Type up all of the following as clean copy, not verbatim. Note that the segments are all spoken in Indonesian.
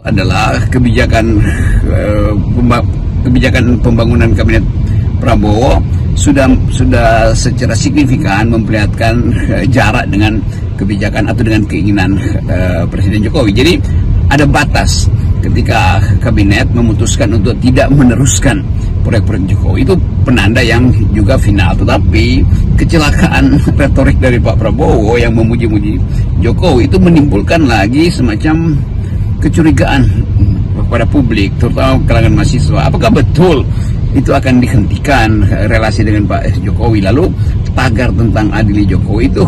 adalah kebijakan pembangunan kabinet Prabowo sudah secara signifikan memperlihatkan jarak dengan kebijakan atau dengan keinginan Presiden Jokowi. Jadi ada batas ketika kabinet memutuskan untuk tidak meneruskan proyek-proyek Jokowi. Itu penanda yang juga final. Tetapi kecelakaan retorik dari Pak Prabowo yang memuji-muji Jokowi itu menimbulkan lagi semacam kecurigaan kepada publik, terutama kalangan mahasiswa. Apakah betul itu akan dihentikan relasi dengan Pak Jokowi? Lalu tagar tentang adili Jokowi itu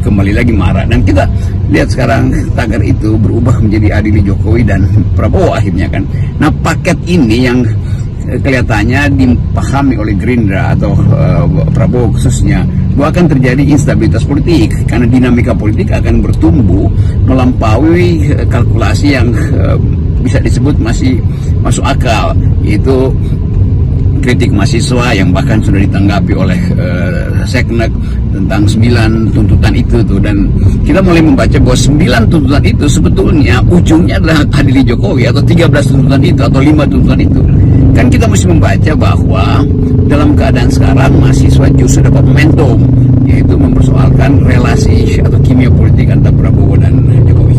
kembali lagi marah. Dan kita lihat sekarang tagar itu berubah menjadi adili Jokowi dan Prabowo akhirnya kan. Nah, paket ini yang kelihatannya dipahami oleh Gerindra atau Prabowo khususnya, bahwa akan terjadi instabilitas politik karena dinamika politik akan bertumbuh melampaui kalkulasi yang bisa disebut masih masuk akal, yaitu kritik mahasiswa yang bahkan sudah ditanggapi oleh Seknek tentang 9 tuntutan itu tuh. Dan kita mulai membaca bahwa 9 tuntutan itu sebetulnya ujungnya adalah adili Jokowi, atau 13 tuntutan itu atau 5 tuntutan itu. Kan kita mesti membaca bahwa dalam keadaan sekarang mahasiswa justru dapat momentum, yaitu mempersoalkan relasi atau kimia politik antara Prabowo dan Jokowi.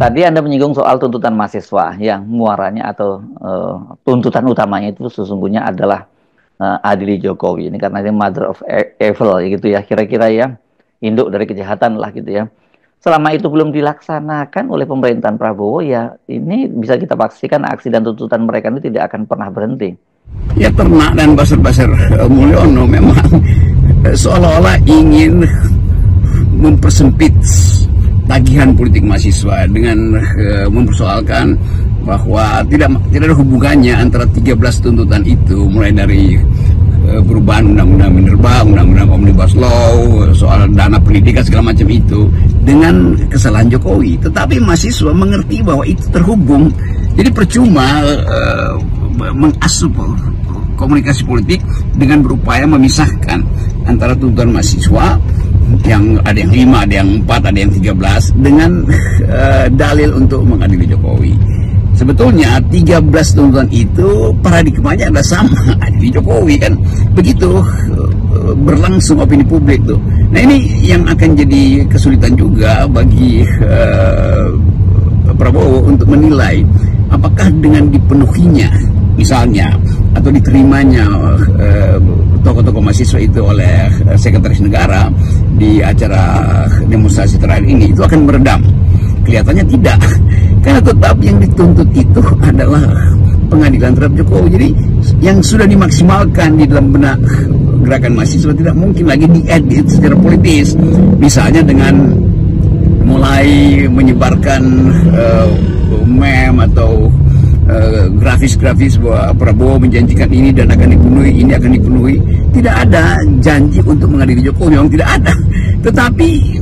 Tadi Anda menyinggung soal tuntutan mahasiswa yang muaranya atau tuntutan utamanya itu sesungguhnya adalah adili Jokowi. Ini karena dia mother of evil gitu ya, kira-kira ya, induk dari kejahatan lah gitu ya. Selama itu belum dilaksanakan oleh pemerintahan Prabowo, ya ini bisa kita pastikan aksi dan tuntutan mereka itu tidak akan pernah berhenti. Ya, Ternak dan Basar-Basar Mulyono memang seolah-olah ingin mempersempit tagihan politik mahasiswa dengan mempersoalkan bahwa tidak ada hubungannya antara 13 tuntutan itu, mulai dari perubahan undang-undang Minerba, undang-undang Omnibus Law, soal dana pendidikan segala macam itu, dengan kesalahan Jokowi. Tetapi mahasiswa mengerti bahwa itu terhubung. Jadi percuma mengasup komunikasi politik dengan berupaya memisahkan antara tuntutan mahasiswa yang ada yang 5, ada yang 4, ada yang 13 dengan dalil untuk mengadili Jokowi. Sebetulnya 13 tuntutan itu paradigmanya adalah sama, adili Jokowi kan. Begitu berlangsung opini publik tuh. Nah, ini yang akan jadi kesulitan juga bagi Prabowo untuk menilai apakah dengan dipenuhinya misalnya atau diterimanya tokoh-tokoh mahasiswa itu oleh Sekretaris Negara di acara demonstrasi terakhir ini itu akan meredam. Kelihatannya tidak, karena tetap yang dituntut itu adalah pengadilan terhadap Jokowi. Jadi yang sudah dimaksimalkan di dalam benak gerakan mahasiswa tidak mungkin lagi diedit secara politis, misalnya dengan mulai menyebarkan meme atau grafis-grafis bahwa Prabowo menjanjikan ini dan akan dipenuhi, ini akan dipenuhi. Tidak ada janji untuk mengadili Jokowi, memang tidak ada. Tetapi